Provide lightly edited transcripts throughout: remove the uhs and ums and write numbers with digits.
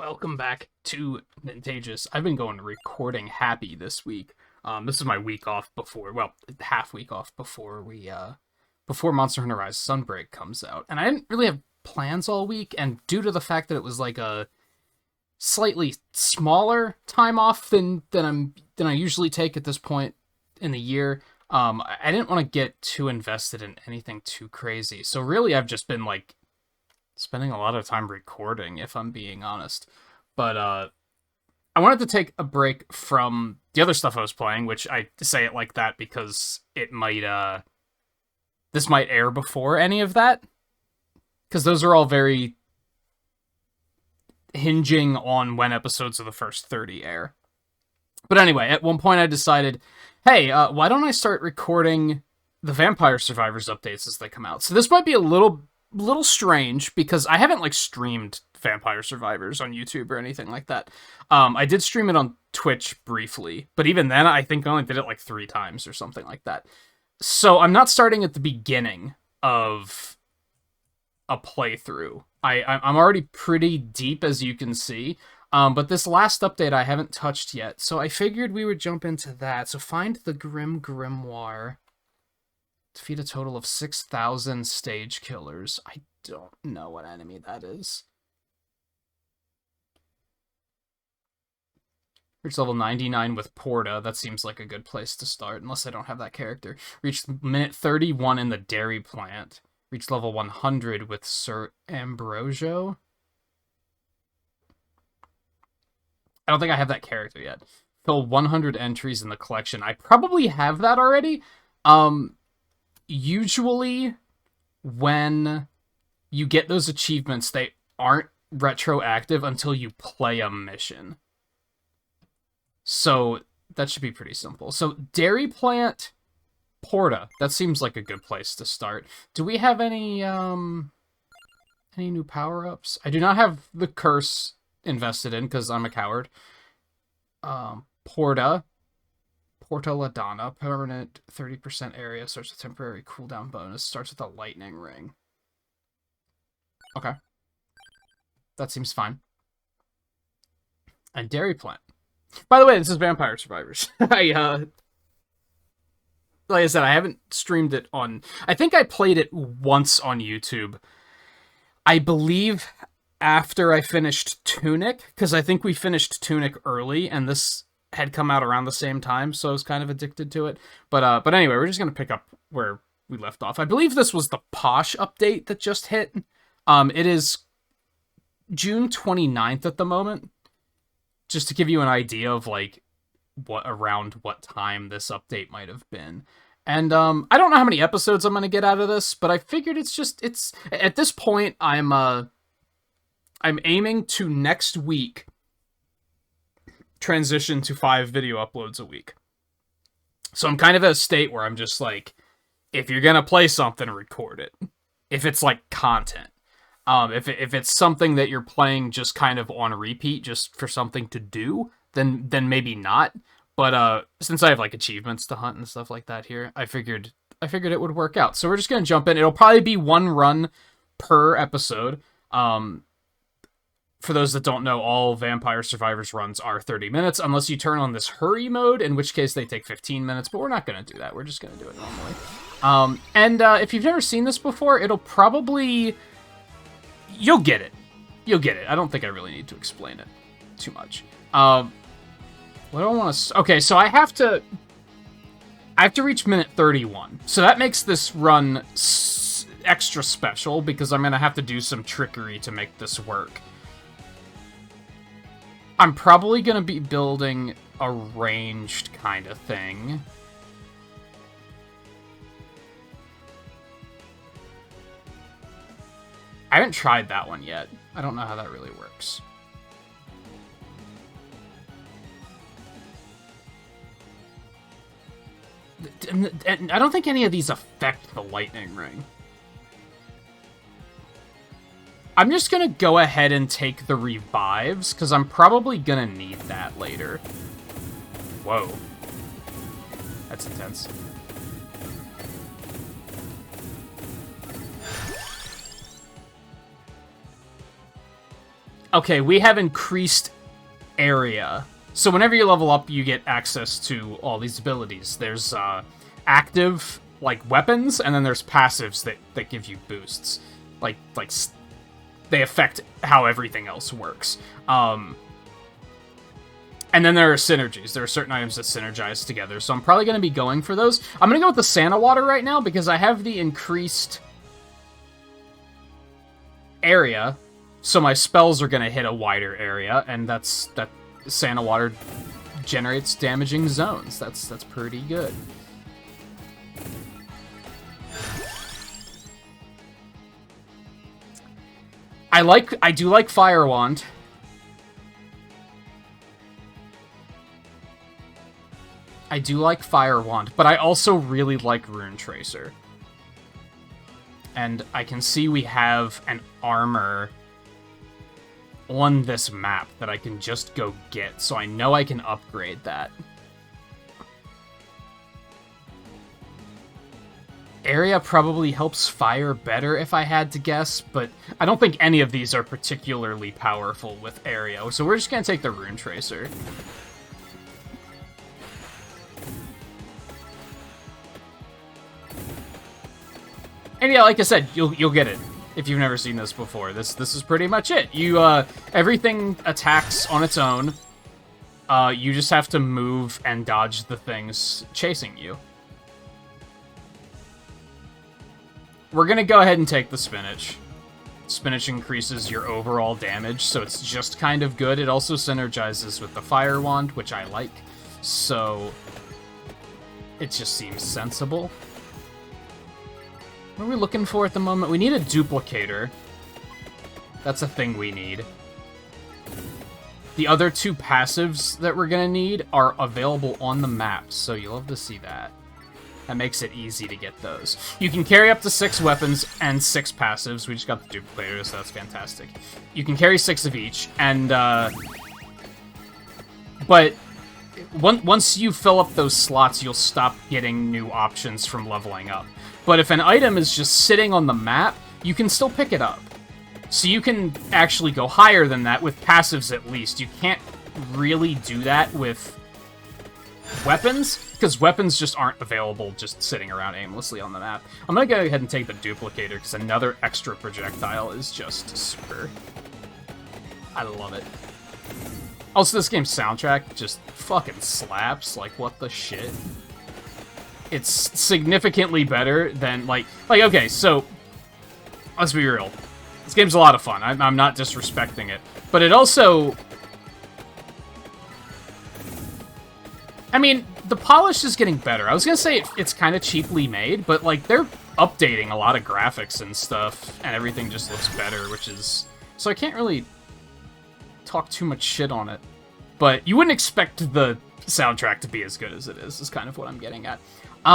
Welcome back to Nintagious. I've been going recording happy this week. This is my week off before, well, half week off before before Monster Hunter Rise Sunbreak comes out. And I didn't really have plans all week, and due to the fact that it was like a slightly smaller time off than I usually take at this point in the year, I didn't want to get too invested in anything too crazy. So really, I've just been like spending a lot of time recording, if I'm being honest. But I wanted to take a break from the other stuff I was playing, which I say it like that because it might this might air before any of that, because those are all very hinging on when episodes of the first 30 air. But anyway, at one point I decided, hey, why don't I start recording the Vampire Survivors updates as they come out? So this might be a little strange because I haven't like streamed Vampire Survivors on YouTube or anything like that. I did stream it on Twitch briefly, but even then I think I only did it like 3 times or something like that. So I'm not starting at the beginning of a playthrough. I'm already pretty deep, as you can see. But this last update I haven't touched yet, so I figured we would jump into that. So find the Grim Grimoire. Defeat a total of 6,000 stage killers. I don't know what enemy that is. Reach level 99 with Porta. That seems like a good place to start, unless I don't have that character. Reach minute 31 in the Dairy Plant. Reach level 100 with Sir Ambrosio. I don't think I have that character yet. Fill 100 entries in the collection. I probably have that already. Usually, when you get those achievements, they aren't retroactive until you play a mission. So, that should be pretty simple. So, Dairy Plant, Porta. That seems like a good place to start. Do we have any new power-ups? I do not have the curse invested in, because I'm a coward. Porta Ladonna, permanent 30% area, starts with temporary cooldown bonus, starts with a lightning ring. Okay. That seems fine. And Dairy Plant. By the way, this is Vampire Survivors. Like I said, I haven't streamed it on... I think I played it once on YouTube. I believe after I finished Tunic, because I think we finished Tunic early, and this had come out around the same time, so I was kind of addicted to it. But anyway, we're just going to pick up where we left off. I believe this was the Posh update that just hit. It is June 29th at the moment, just to give you an idea of like around what time this update might have been. And I don't know how many episodes I'm going to get out of this, but I figured it's at this point I'm aiming to next week transition to 5 video uploads a week. So I'm kind of at a state where I'm just like, if you're gonna play something, record it. If it's like content. If it's something that you're playing just kind of on repeat, just for something to do, then maybe not. But since I have like achievements to hunt and stuff like that here, I figured it would work out. So we're just gonna jump in. It'll probably be 1 run per episode. For those that don't know, all Vampire Survivors runs are 30 minutes, unless you turn on this hurry mode, in which case they take 15 minutes, but we're not going to do that. We're just going to do it normally. If you've never seen this before, it'll probably... You'll get it. You'll get it. I don't think I really need to explain it too much. What do I want to... Okay, so I have to reach minute 31. So that makes this run extra special, because I'm going to have to do some trickery to make this work. I'm probably going to be building a ranged kind of thing. I haven't tried that one yet. I don't know how that really works. And I don't think any of these affect the lightning ring. I'm just going to go ahead and take the revives, because I'm probably going to need that later. Whoa. That's intense. Okay, we have increased area. So whenever you level up, you get access to all these abilities. There's active, like, weapons, and then there's passives that give you boosts. Like they affect how everything else works. And then there are synergies. There are certain items that synergize together, so I'm probably going to be going for those. I'm going to go with the Santa Water right now, because I have the increased area, so my spells are going to hit a wider area, and that Santa Water generates damaging zones. That's pretty good. I do like Fire Wand. I do like Fire Wand, but I also really like Rune Tracer. And I can see we have an armor on this map that I can just go get, so I know I can upgrade that. Area probably helps fire better if I had to guess, but I don't think any of these are particularly powerful with area, so we're just gonna take the Rune Tracer. And yeah, like I said, you'll get it if you've never seen this before. This is pretty much it. You everything attacks on its own. You just have to move and dodge the things chasing you. We're gonna go ahead and take the spinach. Spinach increases your overall damage, so it's just kind of good. It also synergizes with the Fire Wand, which I like, so it just seems sensible. What are we looking for at the moment? We need a duplicator. That's a thing we need. The other two passives that we're gonna need are available on the map, so you'll love to see that. That makes it easy to get those. You can carry up to 6 weapons and 6 passives. We just got the duplicator, so that's fantastic. You can carry 6 of each, and but once you fill up those slots, you'll stop getting new options from leveling up. But if an item is just sitting on the map, you can still pick it up. So you can actually go higher than that with passives at least. You can't really do that with weapons, because weapons just aren't available just sitting around aimlessly on the map. I'm gonna go ahead and take the duplicator, because another extra projectile is just super. I love it. Also, this game's soundtrack just fucking slaps. Like, what the shit? It's significantly better than, like, okay, so, let's be real. This game's a lot of fun. I'm not disrespecting it. But it also... I mean, the polish is getting better. I was gonna say it's kind of cheaply made, but, like, they're updating a lot of graphics and stuff, and everything just looks better, which is... So I can't really talk too much shit on it. But you wouldn't expect the soundtrack to be as good as it is kind of what I'm getting at. Do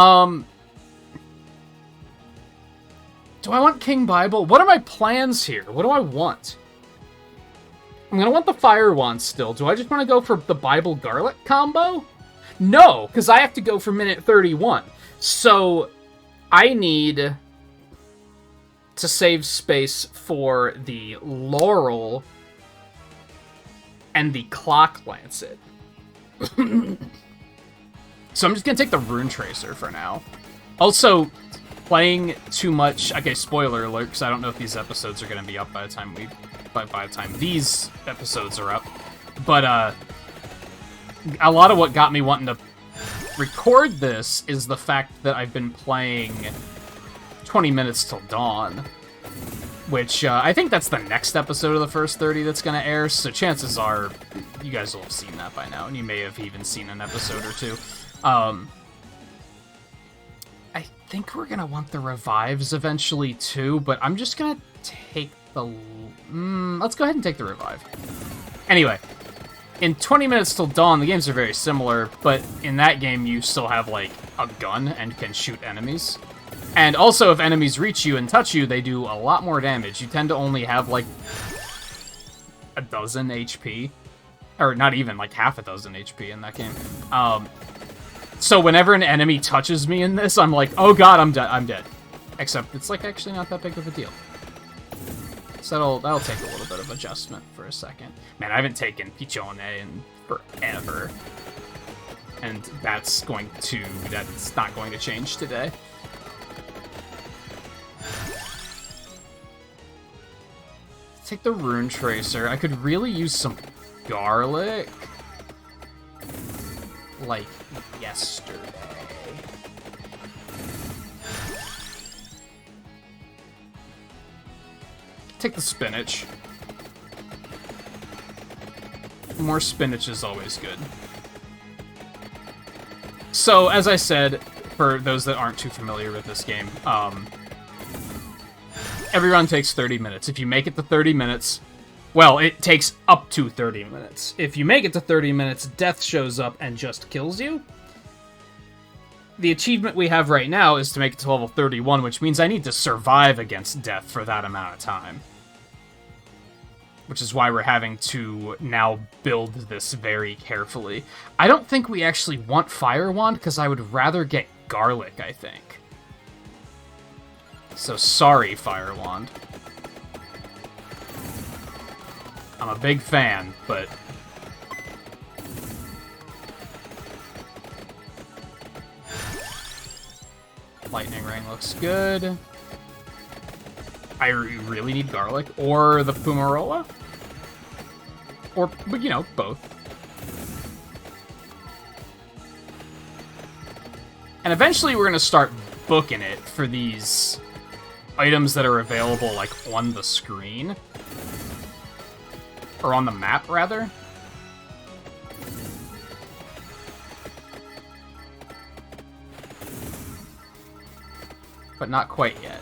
I want King Bible? What are my plans here? What do I want? I'm gonna want the Fire Wand still. Do I just want to go for the Bible Garlic combo? No, because I have to go for minute 31. So, I need to save space for the Laurel and the Clock Lancet. So I'm just gonna take the Rune Tracer for now. Also, playing too much... Okay, spoiler alert, because I don't know if these episodes are gonna be up by the time these episodes are up. But, a lot of what got me wanting to record this is the fact that I've been playing 20 Minutes Till Dawn, which, I think that's the next episode of the first 30 that's gonna air, so chances are you guys will have seen that by now, and you may have even seen an episode or two. I think we're gonna want the revives eventually too, but I'm just gonna take the... let's go ahead and take the revive. Anyway, in 20 Minutes Till Dawn, the games are very similar, but in that game you still have, like, a gun and can shoot enemies. And also, if enemies reach you and touch you, they do a lot more damage. You tend to only have, like, a dozen HP. Or not even, like, half a dozen HP in that game. So whenever an enemy touches me in this, I'm like, oh god, I'm dead. Except it's, like, actually not that big of a deal. So that'll take a little bit of adjustment for a second. Man, I haven't taken Piccione in forever. And that's not going to change today. Take the Rune Tracer. I could really use some garlic. Like yesterday. Take the spinach. More spinach is always good. So, as I said, for those that aren't too familiar with this game, every run takes 30 minutes. If you make it to 30 minutes, well, it takes up to 30 minutes. If you make it to 30 minutes, death shows up and just kills you. The achievement we have right now is to make it to level 31, which means I need to survive against death for that amount of time. Which is why we're having to now build this very carefully. I don't think we actually want Fire Wand, because I would rather get Garlic, I think. So sorry, Fire Wand. I'm a big fan, but... Lightning Ring looks good. I really need Garlic, or the Fumarola? Or, you know, both. And eventually we're going to start booking it for these items that are available, like, on the screen. Or on the map, rather. But not quite yet.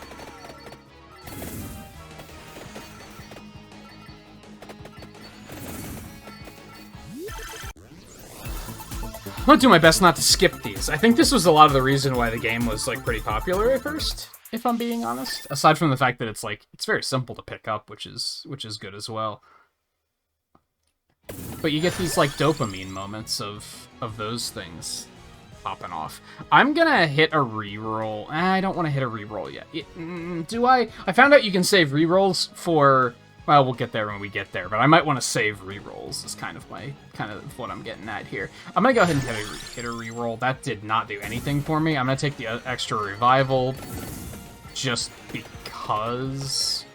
I'm gonna do my best not to skip these. I think this was a lot of the reason why the game was, like, pretty popular at first, if I'm being honest. Aside from the fact that it's, like, it's very simple to pick up, which is good as well. But you get these, like, dopamine moments of those things popping off. I'm gonna hit a reroll. I don't want to hit a reroll yet. Do I? I found out you can save rerolls for... Well, we'll get there when we get there, but I might want to save rerolls is kind of what I'm getting at here. I'm gonna go ahead and hit a reroll. That did not do anything for me. I'm gonna take the extra revival just because.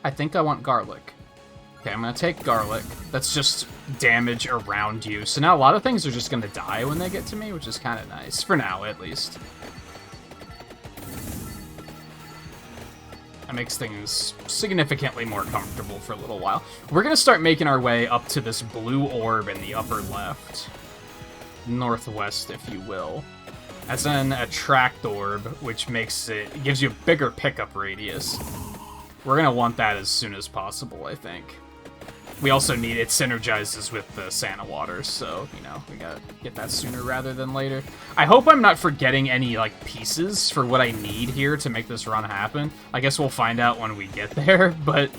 I think I want Garlic. Okay, I'm gonna take Garlic. That's just damage around you. So now a lot of things are just gonna die when they get to me, which is kind of nice. For now, at least. That makes things significantly more comfortable for a little while. We're gonna start making our way up to this blue orb in the upper left. Northwest, if you will. That's an attract orb, which gives you a bigger pickup radius. We're gonna want that as soon as possible, I think. We also need it synergizes with the Santa Waters, so, you know, we gotta get that sooner rather than later. I hope I'm not forgetting any, like, pieces for what I need here to make this run happen. I guess we'll find out when we get there, but...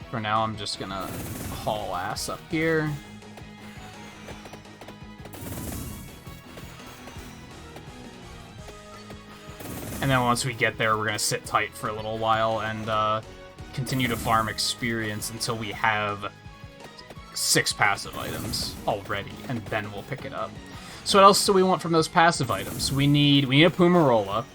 For now, I'm just gonna haul ass up here. And then once we get there, we're going to sit tight for a little while and continue to farm experience until we have 6 passive items already, and then we'll pick it up. So what else do we want from those passive items? We need a Fumarola.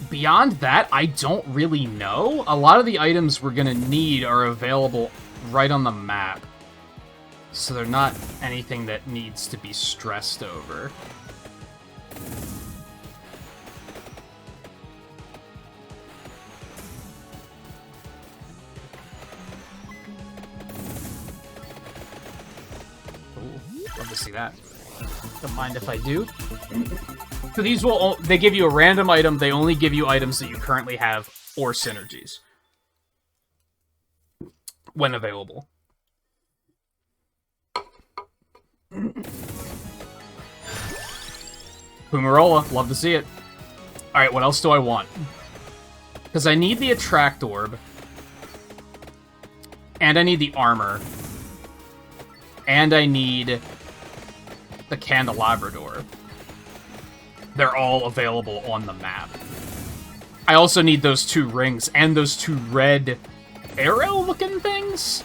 Beyond that, I don't really know. A lot of the items we're going to need are available right on the map. So they're not anything that needs to be stressed over. Love to see that. Don't mind if I do. So these they give you a random item. They only give you items that you currently have or synergies when available. Pumarola, love to see it. Alright, what else do I want? Because I need the Attract Orb. And I need the armor. And I need the Candelabrador. They're all available on the map. I also need those 2 rings and those 2 red arrow-looking things.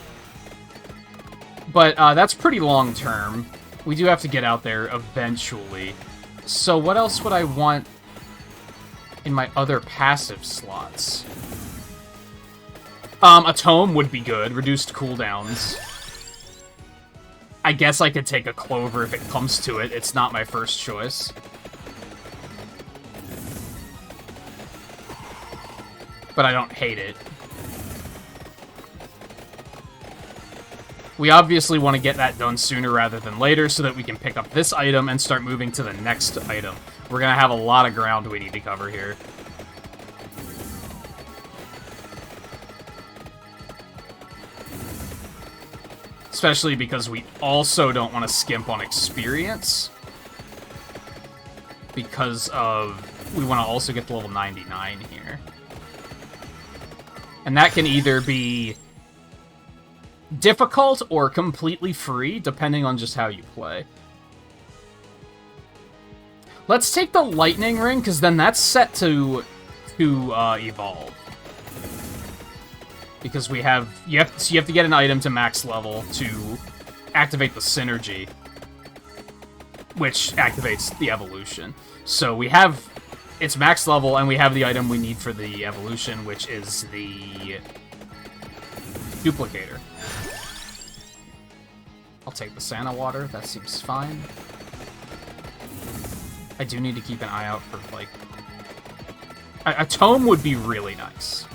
But that's pretty long-term. We do have to get out there eventually. So what else would I want in my other passive slots? A tome would be good. Reduced cooldowns. I guess I could take a clover if it comes to it. It's not my first choice. But I don't hate it. We obviously want to get that done sooner rather than later so that we can pick up this item and start moving to the next item. We're going to have a lot of ground we need to cover here. Especially because we also don't want to skimp on experience. Because we want to also get to level 99 here. And that can either be difficult or completely free, depending on just how you play. Let's take the Lightning Ring, because then that's set to evolve. Because you have to get an item to max level to activate the synergy, which activates the evolution. So we have its max level, and we have the item we need for the evolution, which is the duplicator. I'll take the Santa Water, that seems fine. I do need to keep an eye out for, like... A tome would be really nice.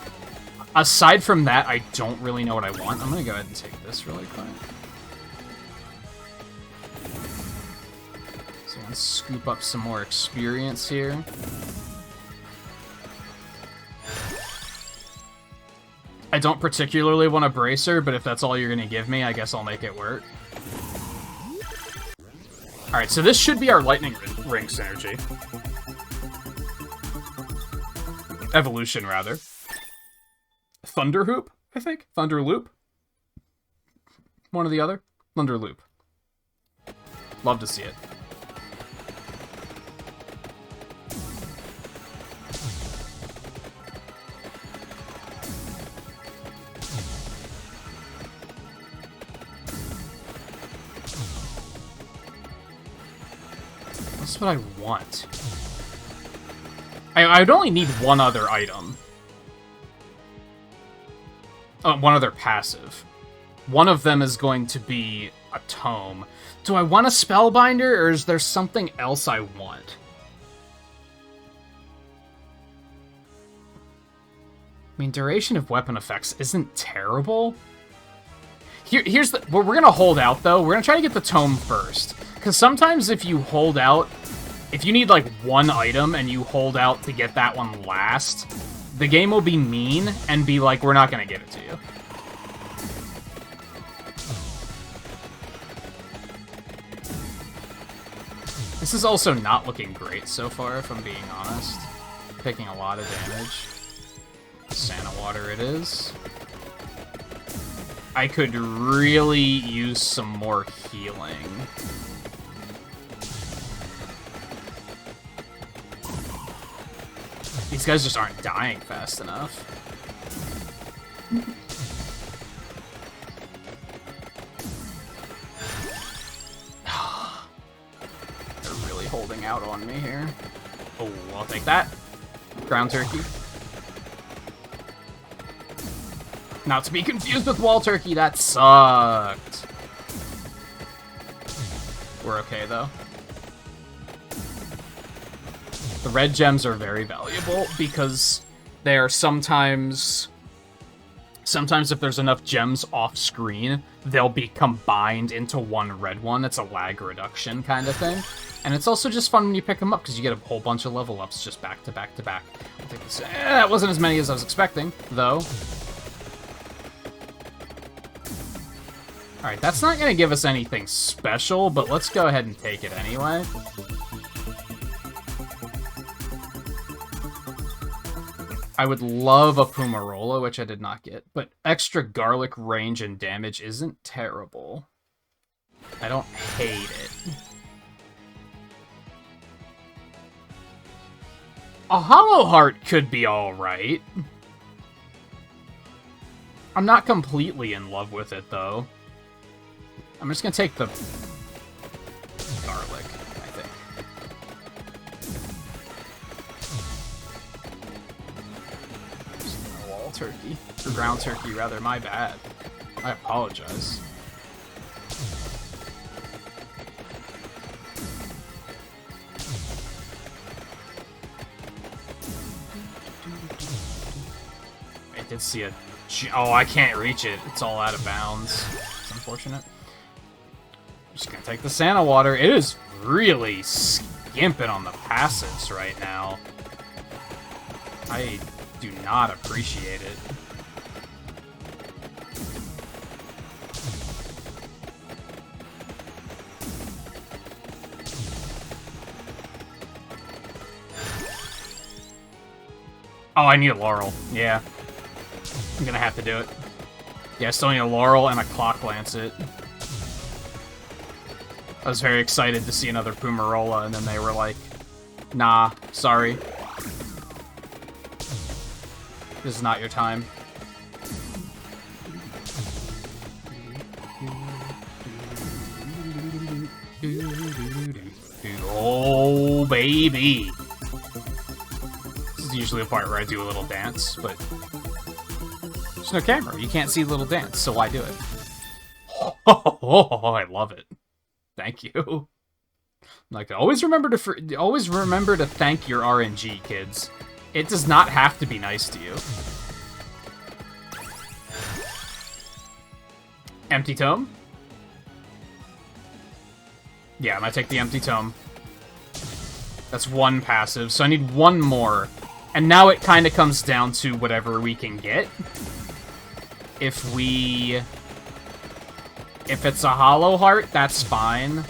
Aside from that, I don't really know what I want. I'm gonna go ahead and take this really quick. So let's scoop up some more experience here. I don't particularly want a Bracer, but if that's all you're gonna give me, I guess I'll make it work. Alright, so this should be our Lightning Ring synergy. Evolution, rather. Thunder Hoop, I think? Thunder Loop? One or the other? Thunder Loop. Love to see it. That's what I want. I'd only need one other item. One other passive. One of them is going to be a tome. Do I want a Spellbinder, or is there something else I want? I mean, duration of weapon effects isn't terrible. Here's the... We're gonna hold out, though. We're gonna try to get the tome first. Because sometimes if you hold out... If you need, like, one item and you hold out to get that one last... The game will be mean and be like, we're not going to give it to you. This is also not looking great so far, if I'm being honest. Taking a lot of damage. Santa Water it is. I could really use some more healing. These guys just aren't dying fast enough. They're really holding out on me here. Oh, I'll take that. Ground Turkey. Not to be confused with Wall Turkey, that sucked. We're okay, though. The red gems are very valuable because they are sometimes if there's enough gems off screen, they'll be combined into one red one. It's a lag reduction kind of thing. And it's also just fun when you pick them up because you get a whole bunch of level ups just back to back to back. I'll take this. That wasn't as many as I was expecting, though. Alright, that's not going to give us anything special, but let's go ahead and take it anyway. I would love a Pumarola, which I did not get, but extra garlic range and damage isn't terrible. I don't hate it. A Hollow Heart could be alright. I'm not completely in love with it, though. I'm just gonna take the garlic, I think. Just a wall turkey. Or ground turkey, rather. My bad. I apologize. I did see a... Oh, I can't reach it. It's all out of bounds. It's unfortunate. I'm just gonna take the Santa water. It is really skimping on the passives right now. I do not appreciate it. Oh, I need a Laurel. Yeah. I'm gonna have to do it. Yeah, I still need a Laurel and a Clock Lancet. I was very excited to see another Pumarola, and then they were like, nah, sorry. This is not your time. Oh, baby! This is usually the part where I do a little dance, but there's no camera. You can't see the little dance, so why do it? Oh, I love it. Thank you. Like, always remember to thank your RNG, kids. It does not have to be nice to you. Empty Tome? Yeah, I'm gonna take the Empty Tome. That's one passive, so I need one more. And now it kind of comes down to whatever we can get. If it's a Hollow Heart, that's fine.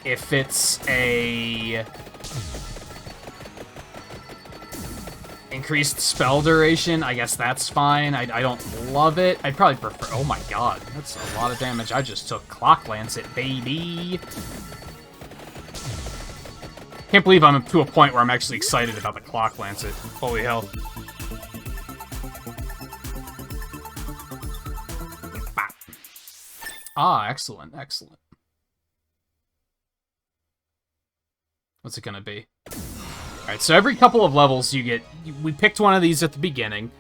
If it's a increased spell duration, I guess that's fine. I don't love it. I'd probably prefer... Oh my god, that's a lot of damage I just took. Clock Lancet, baby! Can't believe I'm to a point where I'm actually excited about the Clock Lancet. Holy hell. Ah, excellent, excellent. What's it gonna be? Alright, so every couple of levels you get... We picked one of these at the beginning.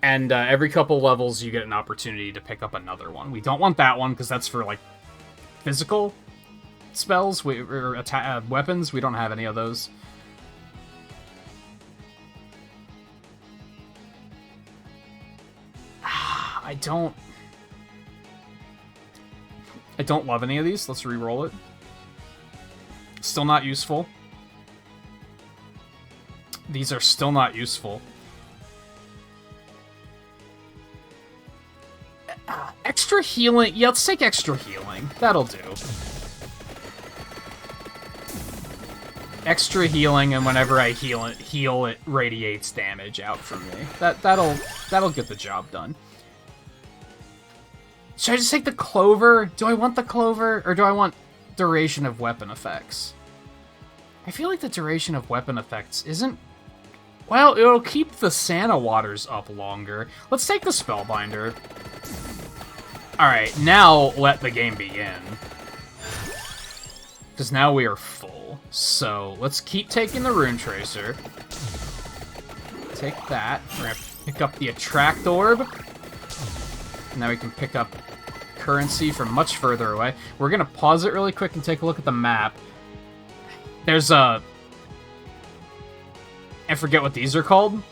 And every couple of levels you get an opportunity to pick up another one. We don't want that one, because that's for, like, physical spells, or weapons. We don't have any of those. I don't love any of these. Let's re-roll it. Still not useful. These are still not useful. Extra healing. Yeah, let's take extra healing. That'll do. Extra healing, and whenever I heal, it radiates damage out from me. That'll get the job done. Should I just take the Clover? Do I want the Clover, or do I want duration of weapon effects? I feel like the duration of weapon effects isn't... Well, it'll keep the Santa waters up longer. Let's take the Spellbinder. Alright, now let the game begin. Because now we are full. So, let's keep taking the Rune Tracer. Take that. We're going to pick up the Attract Orb. Now we can pick up currency from much further away. We're going to pause it really quick and take a look at the map. There's a... I forget what these are called.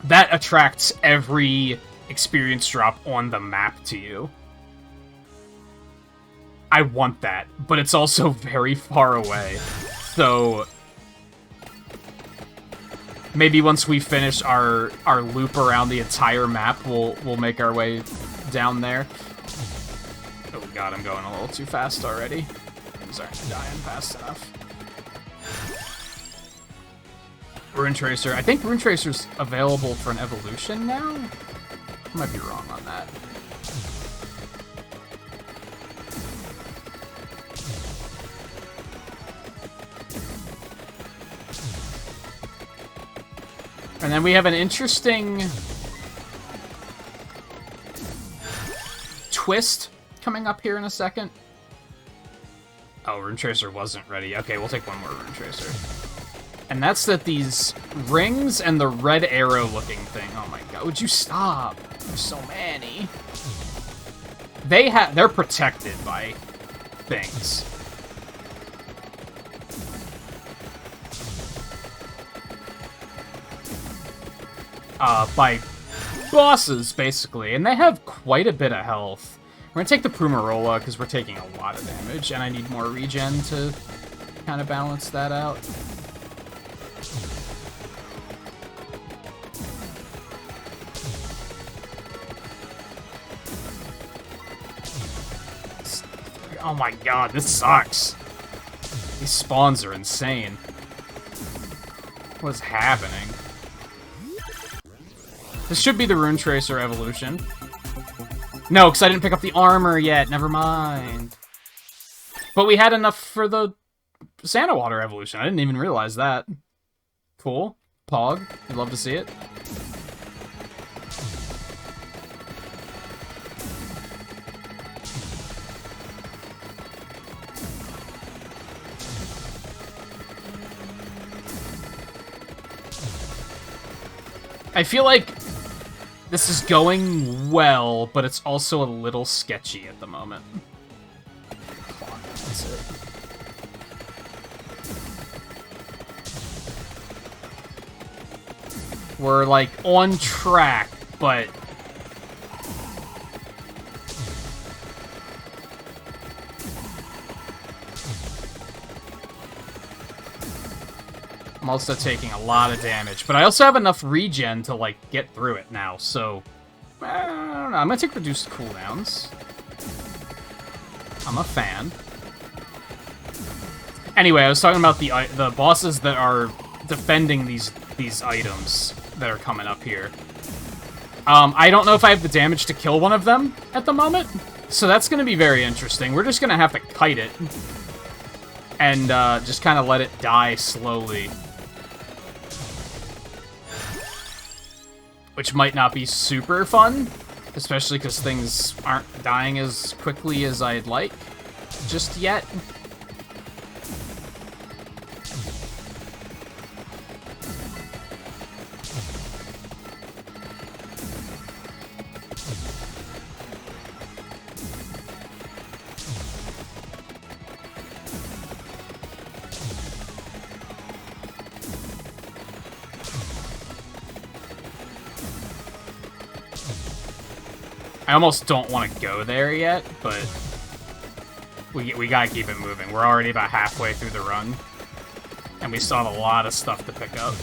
That attracts every experience drop on the map to you. I want that, but it's also very far away. So... maybe once we finish our loop around the entire map, we'll make our way down there. Oh god, I'm going a little too fast already. Things aren't dying fast enough. Rune Tracer. I think Rune Tracer's available for an evolution now? I might be wrong on that. And then we have an interesting twist coming up here in a second. Oh, Rune Tracer wasn't ready. Okay, we'll take one more Rune Tracer. And that's that these rings and the red arrow looking thing. Oh my god, would you stop? There's so many. They're protected by things. By bosses, basically, and they have quite a bit of health. We're gonna take the Prumarola, because we're taking a lot of damage, and I need more regen to kind of balance that out. Oh my god, this sucks. These spawns are insane. What's happening? This should be the Rune Tracer evolution. No, because I didn't pick up the armor yet. Never mind. But we had enough for the Santa Water evolution. I didn't even realize that. Cool. Pog. You'd love to see it. I feel like this is going well, but it's also a little sketchy at the moment. That's it. We're, like, on track, but... I'm also taking a lot of damage, but I also have enough regen to, like, get through it now, so... I don't know, I'm gonna take reduced cooldowns. I'm a fan. Anyway, I was talking about the bosses that are defending these items that are coming up here. I don't know if I have the damage to kill one of them at the moment, so that's gonna be very interesting. We're just gonna have to kite it. And, just kind of let it die slowly. Which might not be super fun, especially because things aren't dying as quickly as I'd like just yet. I almost don't want to go there yet, but we gotta keep it moving. We're already about halfway through the run, and we still have a lot of stuff to pick up.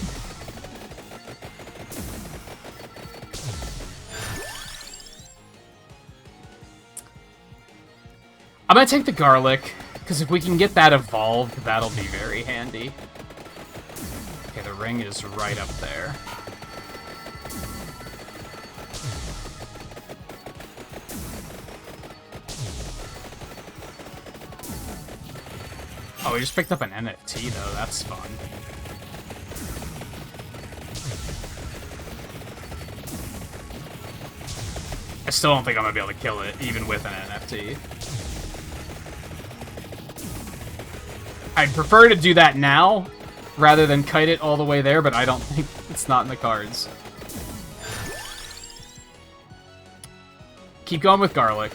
I'm gonna take the garlic, because if we can get that evolved, that'll be very handy. Okay, the ring is right up there. Oh, we just picked up an NFT, though. That's fun. I still don't think I'm gonna be able to kill it, even with an NFT. I'd prefer to do that now, rather than kite it all the way there, but I don't think it's not in the cards. Keep going with garlic.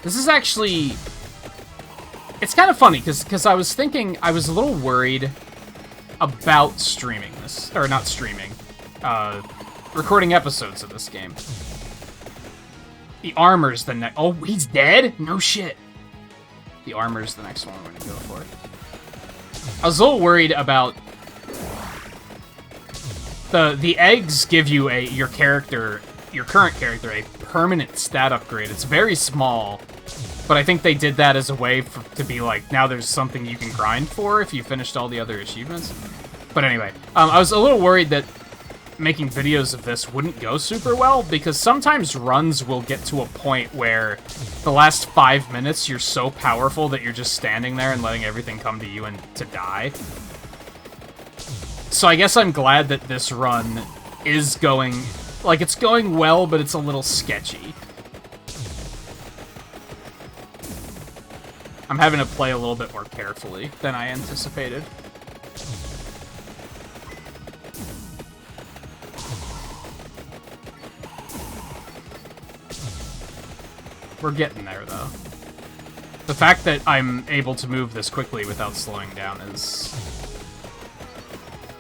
This is actually... It's kind of funny, because I was thinking... I was a little worried about streaming this. Or not streaming. Recording episodes of this game. The armor's the next... Oh, he's dead? No shit. The armor's the next one we're going to go for. I was a little worried about... The eggs give you your current character, a permanent stat upgrade. It's very small, But I think they did that as a way to be like, now there's something you can grind for if you finished all the other achievements. But anyway, I was a little worried that making videos of this wouldn't go super well, because sometimes runs will get to a point where the last 5 minutes you're so powerful that you're just standing there and letting everything come to you and to die. So I guess I'm glad that this run is going... like, it's going well, but it's a little sketchy. I'm having to play a little bit more carefully than I anticipated. We're getting there, though. The fact that I'm able to move this quickly without slowing down is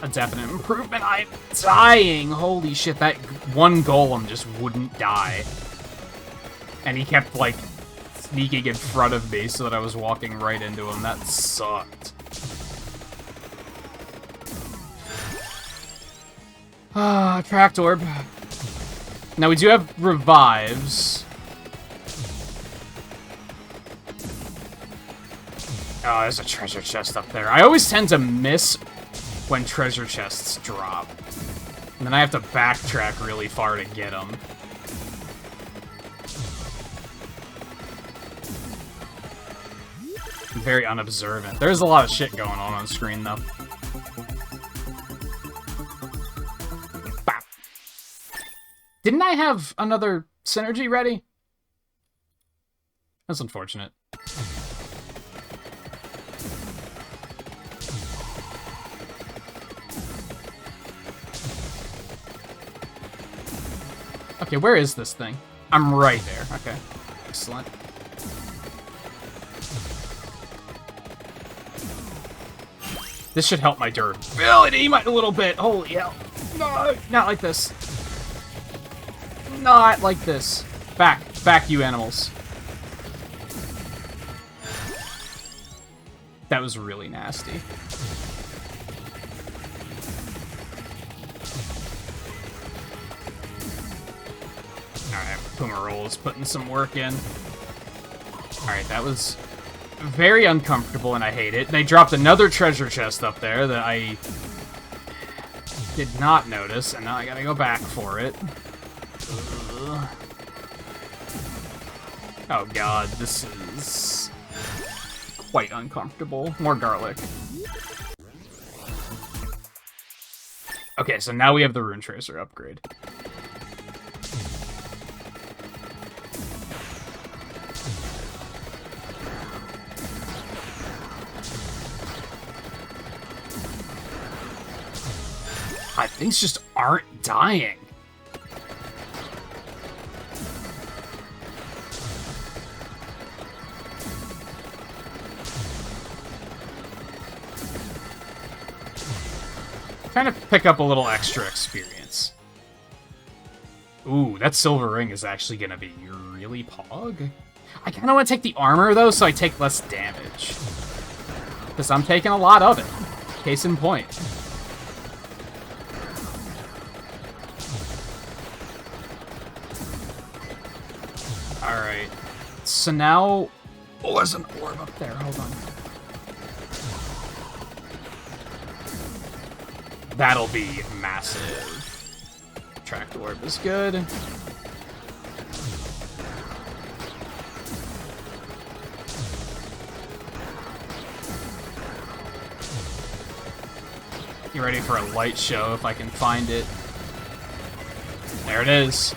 a definite improvement. I'm dying! Holy shit, that one golem just wouldn't die. And he kept, like, sneaking in front of me so that I was walking right into him. That sucked. Ah, tracked orb. Now, we do have revives. Oh, there's a treasure chest up there. I always tend to miss when treasure chests drop. And then I have to backtrack really far to get them. I'm very unobservant. There's a lot of shit going on screen, though. Bop. Didn't I have another synergy ready? That's unfortunate. Okay, where is this thing? I'm right there. Okay. Excellent. This should help my durability a little bit. Holy hell. No, not like this. Not like this. Back. Back, you animals. That was really nasty. Alright, Puma is putting some work in. Alright, that was very uncomfortable and I hate it. They dropped another treasure chest up there that I did not notice, and now I gotta go back for it. Ugh. Oh god, this is quite uncomfortable. More garlic. Okay, so now we have the Rune Tracer upgrade. Things just aren't dying. Kind of pick up a little extra experience. Ooh, that silver ring is actually gonna be really pog. I kind of want to take the armor, though, so I take less damage. Because I'm taking a lot of it. Case in point. Alright. So now... oh, there's an orb up there. Hold on. That'll be massive. Tracked orb is good. You ready for a light show if I can find it? There it is.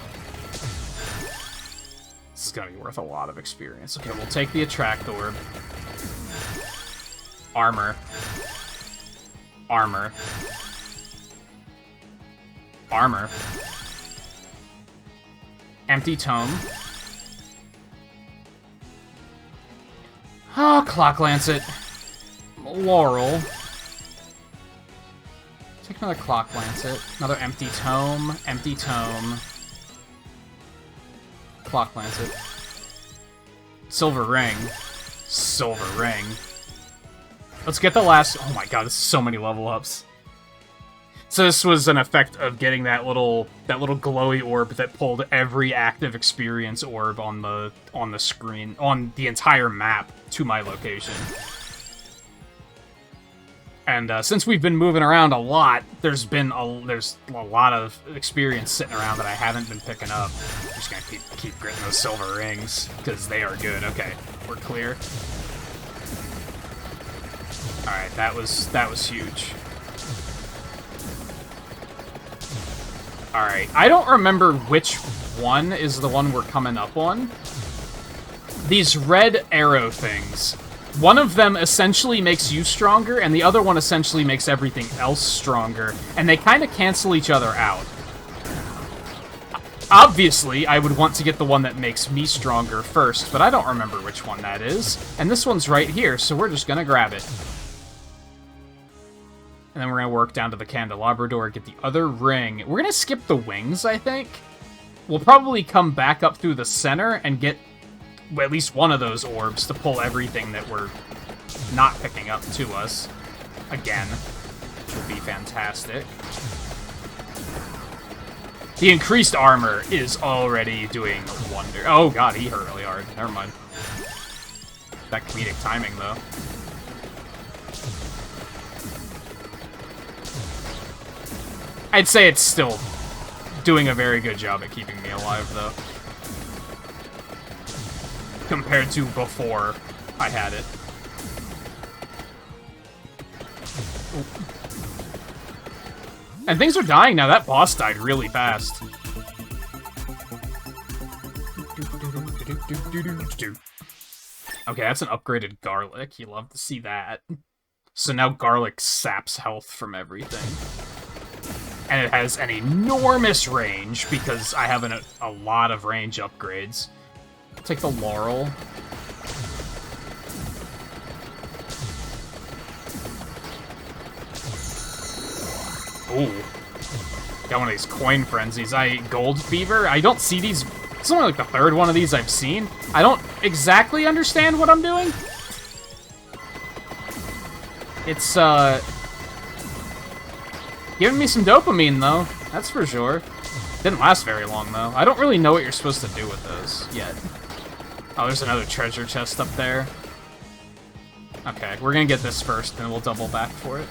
This is gonna be worth a lot of experience. Okay, we'll take the attract orb. Armor. Armor. Armor. Empty tome. Oh, Clock Lancet. Laurel. Take another Clock Lancet. Another empty tome. Empty tome. Clock Lancet. Silver ring. Silver ring. Let's get the last... oh my god, this is so many level ups. So this was an effect of getting that little glowy orb that pulled every active experience orb on the screen, on the entire map, to my location. And since we've been moving around a lot, there's a lot of experience sitting around that I haven't been picking up. I'm just gonna keep getting those silver rings because they are good. Okay, we're clear. All right, that was huge. Alright, I don't remember which one is the one we're coming up on. These red arrow things. One of them essentially makes you stronger, and the other one essentially makes everything else stronger, and they kind of cancel each other out. Obviously, I would want to get the one that makes me stronger first, but I don't remember which one that is. And this one's right here, so we're just gonna grab it. And then we're going to work down to the candelabra door, get the other ring. We're going to skip the wings, I think. We'll probably come back up through the center and get at least one of those orbs to pull everything that we're not picking up to us. Again, which will be fantastic. The increased armor is already doing a wonder. Oh god, he hurt really hard. Never mind. That comedic timing, though. I'd say it's still doing a very good job at keeping me alive, though. Compared to before I had it. Ooh. And things are dying now. That boss died really fast. Okay, that's an upgraded garlic. You love to see that. So now garlic saps health from everything. And it has an enormous range, because I have a lot of range upgrades. I'll take the laurel. Ooh. Got one of these coin frenzies. Gold fever? I don't see these. It's only like the third one of these I've seen. I don't exactly understand what I'm doing. It's, giving me some dopamine, though. That's for sure. Didn't last very long, though. I don't really know what you're supposed to do with those yet. Oh, there's another treasure chest up there. Okay, we're gonna get this first, then we'll double back for it.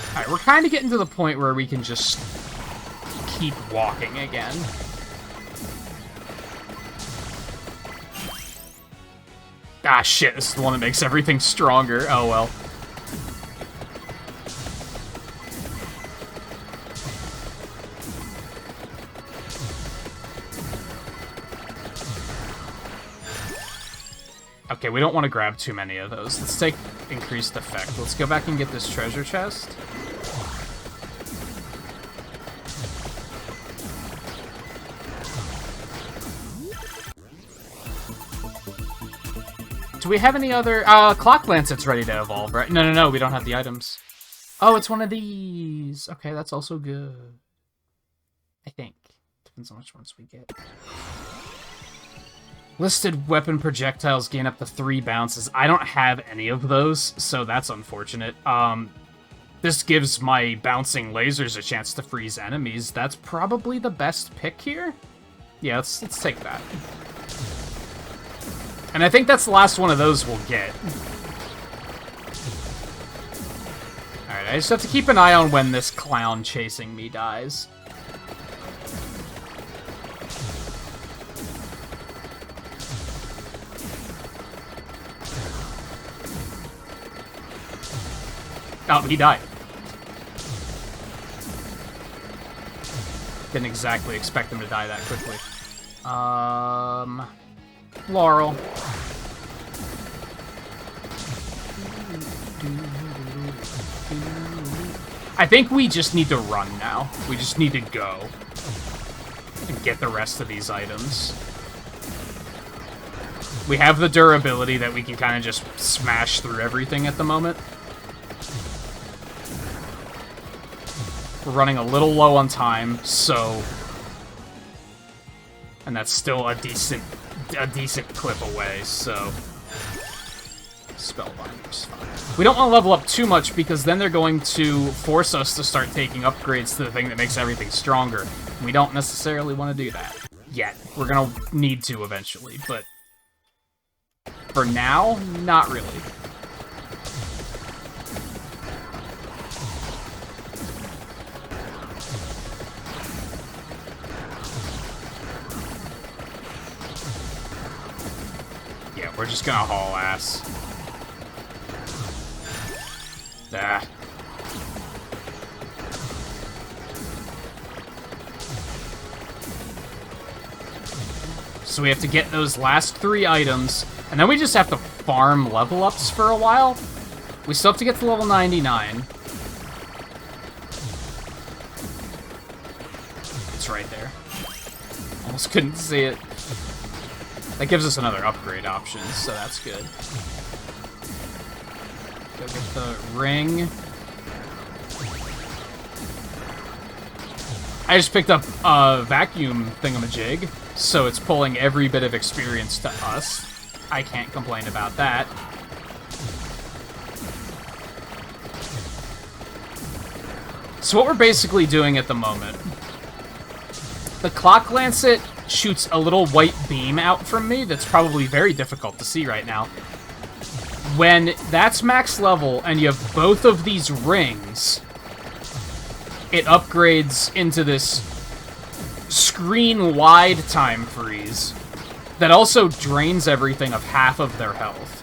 Alright, we're kind of getting to the point where we can just keep walking again. Ah, shit, this is the one that makes everything stronger. Oh, well. Okay, we don't want to grab too many of those. Let's take increased effect. Let's go back and get this treasure chest. Do we have any other... Clock Lancet's ready to evolve, right? No, we don't have the items. Oh, it's one of these. Okay, that's also good. I think. Depends on which ones we get. Listed weapon projectiles gain up to 3 bounces. I don't have any of those, so that's unfortunate. This gives my bouncing lasers a chance to freeze enemies. That's probably the best pick here. Yeah, let's take that. And I think that's the last one of those we'll get. Alright, I just have to keep an eye on when this clown chasing me dies. Oh, he died. Didn't exactly expect him to die that quickly. Laurel. I think we just need to run now. We just need to go and get the rest of these items. We have the durability that we can kind of just smash through everything at the moment. We're running a little low on time, so... And that's still a decent clip away, so... Spellbinders, fine. We don't want to level up too much because then they're going to force us to start taking upgrades to the thing that makes everything stronger. We don't necessarily want to do that yet. We're going to need to eventually, but for now, not really. Yeah, we're just gonna haul ass. Ah. So we have to get those last 3 items, and then we just have to farm level ups for a while. We still have to get to level 99. It's right there. Almost couldn't see it. That gives us another upgrade option, so that's good. Go get the ring. I just picked up a vacuum thingamajig, so it's pulling every bit of experience to us. I can't complain about that. So what we're basically doing at the moment, the Clock Lancet shoots a little white beam out from me that's probably very difficult to see right now. When that's max level and you have both of these rings, it upgrades into this screen-wide time freeze that also drains everything of half of their health.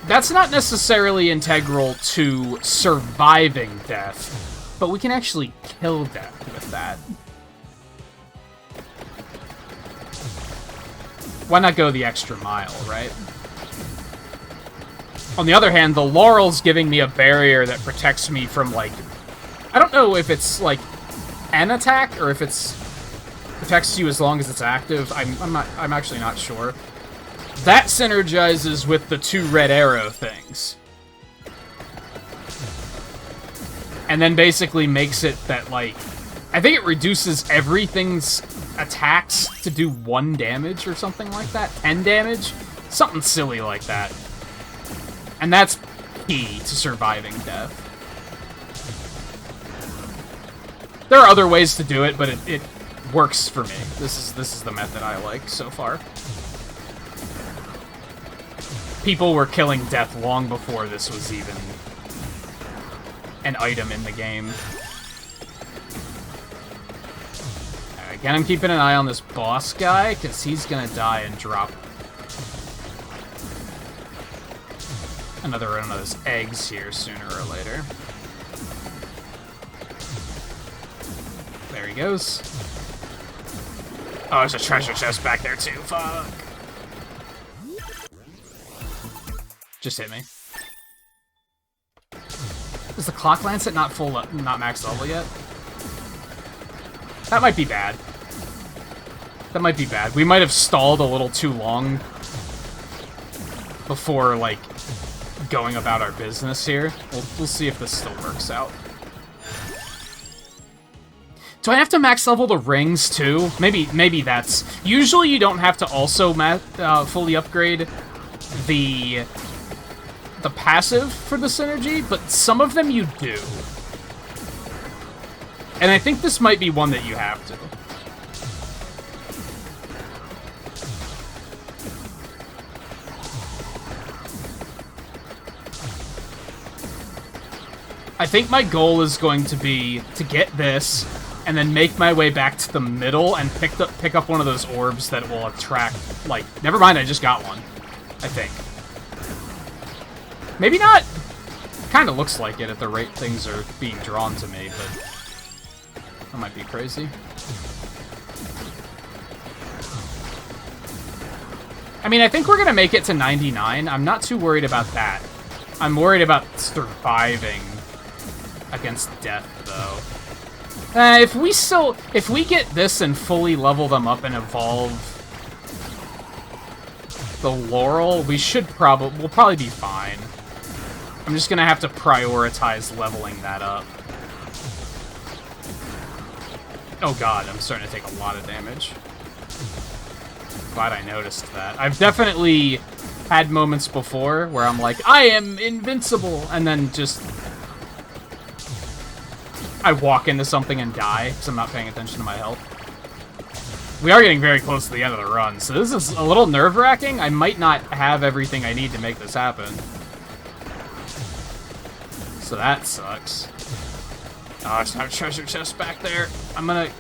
That's not necessarily integral to surviving death, but we can actually kill death with that. Why not go the extra mile, right? On the other hand, the Laurel's giving me a barrier that protects me from, like... I don't know if it's, like, an attack, or if it's... protects you as long as it's active. I'm actually not sure. That synergizes with the 2 red arrow things. And then basically makes it that, like... I think it reduces everything's attacks to do 1 damage or something like that. 10 damage? Something silly like that. And that's key to surviving death. There are other ways to do it, but it works for me. This is the method I like so far. People were killing death long before this was even an item in the game. Again, I'm keeping an eye on this boss guy, because he's gonna die and drop another one of those eggs here sooner or later. There he goes. Oh, there's a treasure chest back there too. Fuck. Just hit me. Is the Clock Lancet not not max level yet? That might be bad. That might be bad. We might have stalled a little too long before, like, going about our business here. We'll see if this still works out. Do I have to max level the rings, too? Maybe that's... Usually you don't have to also fully upgrade the passive for the synergy, but some of them you do. And I think this might be one that you have to. I think my goal is going to be to get this, and then make my way back to the middle and pick up one of those orbs that will attract, like... Never mind, I just got one. I think. Maybe not. Kinda looks like it at the rate things are being drawn to me, but... That might be crazy. I mean, I think we're gonna make it to 99. I'm not too worried about that. I'm worried about surviving against death, though. If we get this and fully level them up and evolve the Laurel, we'll probably be fine. I'm just gonna have to prioritize leveling that up. Oh god, I'm starting to take a lot of damage. Glad I noticed that. I've definitely had moments before where I'm like, I am invincible, and then just I walk into something and die because I'm not paying attention to my health. We are getting very close to the end of the run, so this is a little nerve-wracking. I might not have everything I need to make this happen. So that sucks. Oh, there's no treasure chest back there. I'm gonna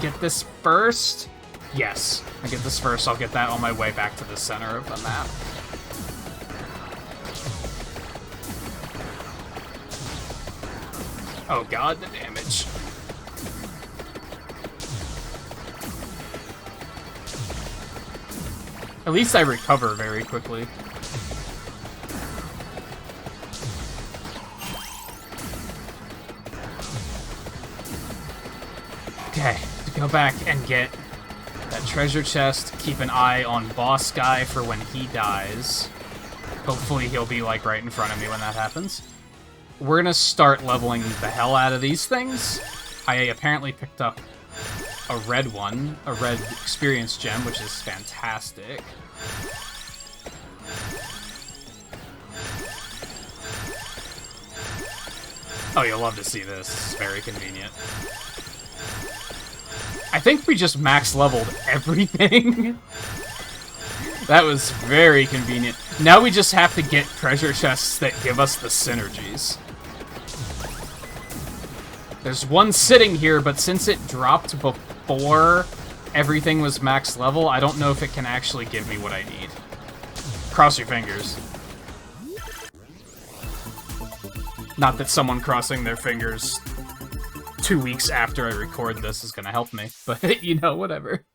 get this first. Yes, I get this first. I'll get that on my way back to the center of the map. Oh god, the damage. At least I recover very quickly. Okay, to go back and get that treasure chest, keep an eye on boss guy for when he dies. Hopefully he'll be like right in front of me when that happens. We're gonna start leveling the hell out of these things. I apparently picked up a red one, a red experience gem, which is fantastic. Oh, you'll love to see this. This is very convenient. I think we just max leveled everything. That was very convenient. Now we just have to get treasure chests that give us the synergies. There's one sitting here, but since it dropped before everything was max level, I don't know if it can actually give me what I need. Cross your fingers. Not that someone crossing their fingers 2 weeks after I record this is gonna help me, but, you know, whatever.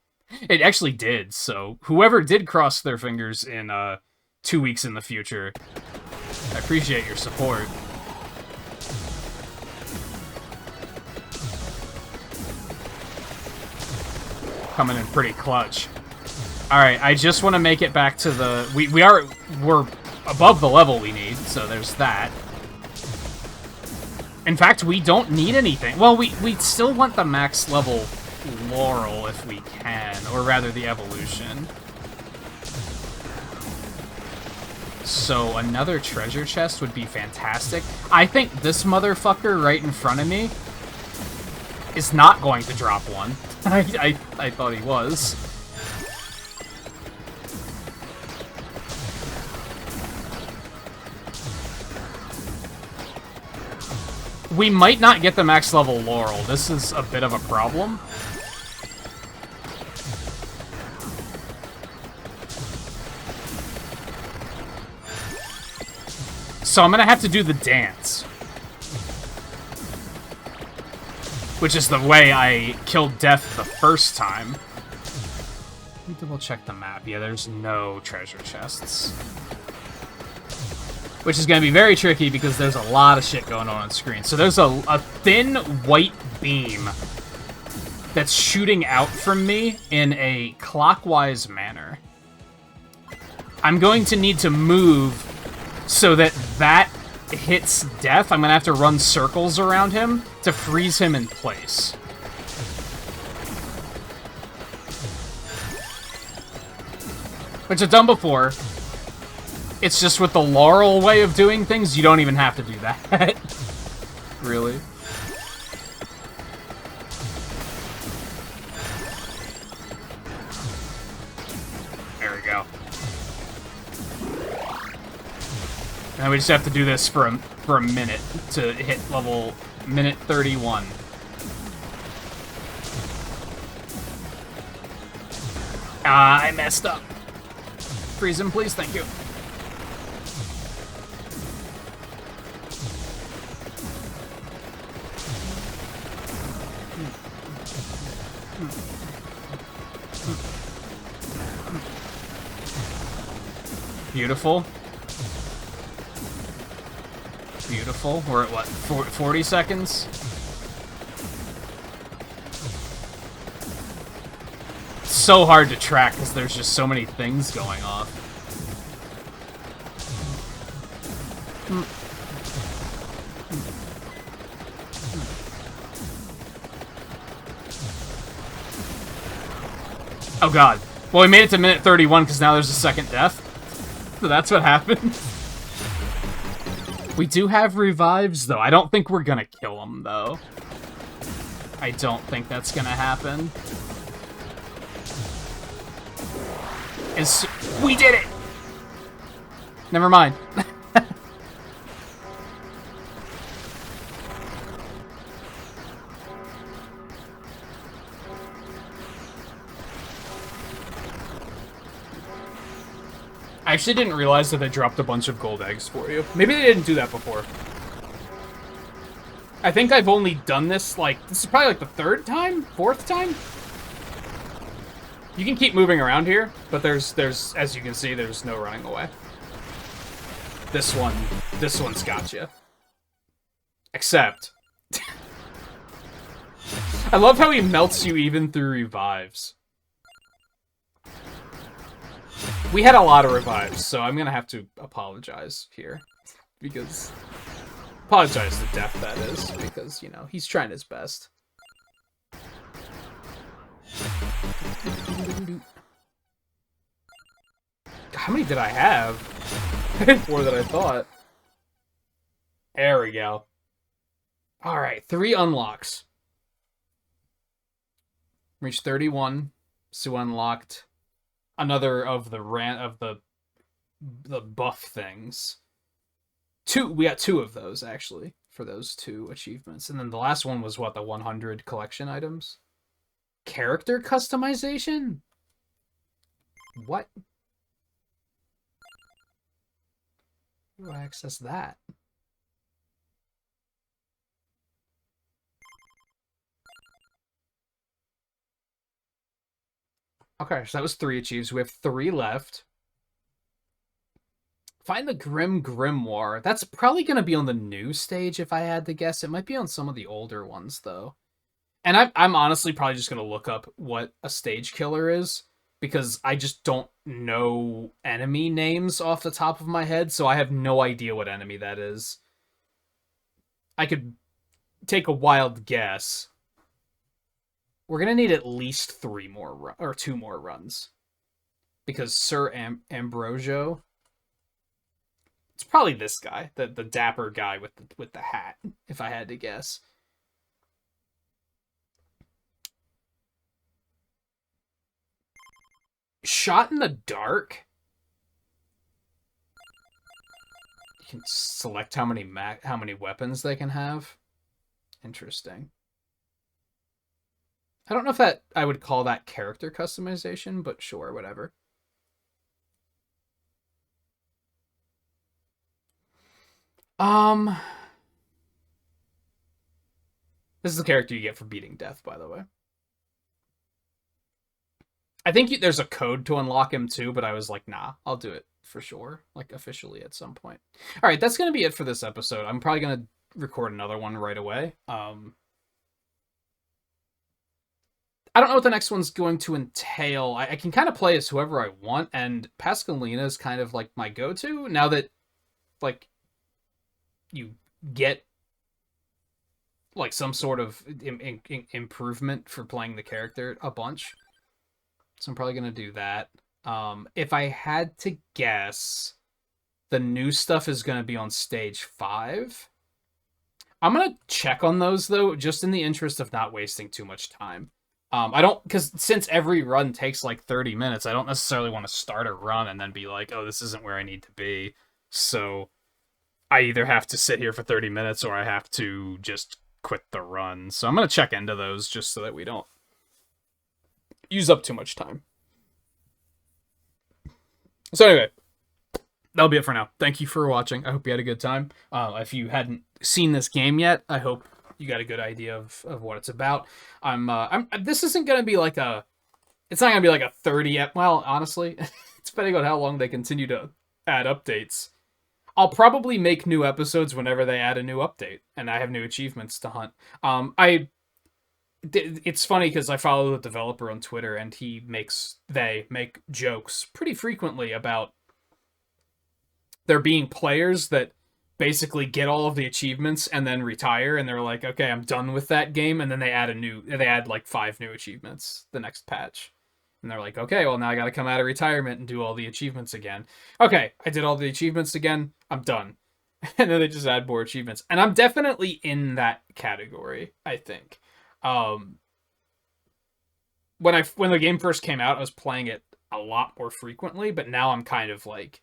It actually did, so whoever did cross their fingers in 2 weeks in the future, I appreciate your support. Coming in pretty clutch. Alright, I just want to make it back to the... We're above the level we need, so there's that. In fact, we don't need anything. Well, we still want the max level Laurel if we can, or rather the evolution. So another treasure chest would be fantastic. I think this motherfucker right in front of me is not going to drop one. I thought he was. We might not get the max level Laurel. This is a bit of a problem. So I'm gonna have to do the dance. Which is the way I killed Death the first time. Let me double check the map. Yeah, there's no treasure chests. Which is going to be very tricky because there's a lot of shit going on screen. So there's a thin white beam that's shooting out from me in a clockwise manner. I'm going to need to move so that that hits Death. I'm going to have to run circles around him to freeze him in place. Which I've done before. It's just with the Laurel way of doing things, you don't even have to do that. Really. There we go. Now we just have to do this for a minute to hit level minute 31. I messed up. Freeze him, please. Thank you. Beautiful. Beautiful. We're at what, 40 seconds? It's so hard to track because there's just so many things going off. Oh god. Well, we made it to minute 31 because now there's a second death. So that's what happened. We do have revives, though. I don't think we're gonna kill him, though. I don't think that's gonna happen. We did it! Never mind. I actually didn't realize that they dropped a bunch of gold eggs for you. Maybe they didn't do that before. I think I've only done this, like, this is probably like the third time? Fourth time? You can keep moving around here, but there's, as you can see, there's no running away. This one's got you. Except... I love how he melts you even through revives. We had a lot of revives, so I'm gonna have to apologize here. Because... Apologize to Death, that is, because, you know, he's trying his best. How many did I have? I had more than I thought. There we go. Alright, 3 unlocks. Reached 31. So unlocked another of the buff things. We got 2 of those, actually, for those 2 achievements. And then the last one was, what, the 100 collection items? Character customization? What? How do I access that? Okay, so that was 3 achieves. We have 3 left. Find the Grim Grimoire. That's probably going to be on the new stage, if I had to guess. It might be on some of the older ones, though. And I'm honestly probably just going to look up what a stage killer is, because I just don't know enemy names off the top of my head, so I have no idea what enemy that is. I could take a wild guess. We're going to need at least 2 more runs. Because Sir Ambrosio... It's probably this guy, the dapper guy with the hat, if I had to guess. Shot in the dark? You can select how many weapons they can have. Interesting. I don't know if I would call that character customization, but sure, whatever. This is the character you get for beating Death, by the way. I think there's a code to unlock him too, but I was like, nah, I'll do it for sure, like officially at some point. All right, that's going to be it for this episode. I'm probably going to record another one right away. I don't know what the next one's going to entail. I can kind of play as whoever I want, and Pascalina is kind of like my go-to now that, like, you get like some sort of improvement for playing the character a bunch. So I'm probably going to do that. If I had to guess, the new stuff is going to be on stage 5. I'm going to check on those, though, just in the interest of not wasting too much time. Because since every run takes like 30 minutes, I don't necessarily want to start a run and then be like, oh, this isn't where I need to be. So I either have to sit here for 30 minutes or I have to just quit the run. So I'm going to check into those just so that we don't use up too much time. So anyway, that'll be it for now. Thank you for watching. I hope you had a good time. If you hadn't seen this game yet, I hope you got a good idea of what it's about. This isn't going to be like it's not going to be like a 30, well, honestly, depending on how long they continue to add updates. I'll probably make new episodes whenever they add a new update, and I have new achievements to hunt. It's funny because I follow the developer on Twitter, and they make jokes pretty frequently about there being players that basically get all of the achievements and then retire, and they're like, okay, I'm done with that game, and then they add like 5 new achievements the next patch. And they're like, okay, well, now I gotta come out of retirement and do all the achievements again. Okay, I did all the achievements again. I'm done. And then they just add more achievements. And I'm definitely in that category, I think. Um, when the game first came out, I was playing it a lot more frequently, but now I'm kind of like,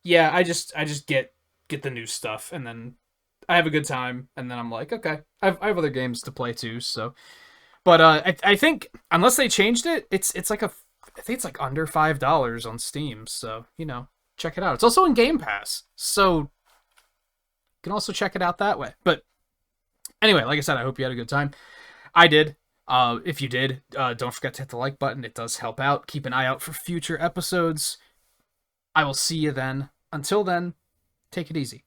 yeah, I just get the new stuff, and then I have a good time, and then I'm like, okay, I have other games to play too, so. But I think unless they changed it, it's like I think it's like under $5 on Steam, so check it out. It's also in Game Pass, so you can also check it out that way. But anyway, like I said, I hope you had a good time. I did. If you did, don't forget to hit the like button. It does help out. Keep an eye out for future episodes. I will see you then. Until then, take it easy.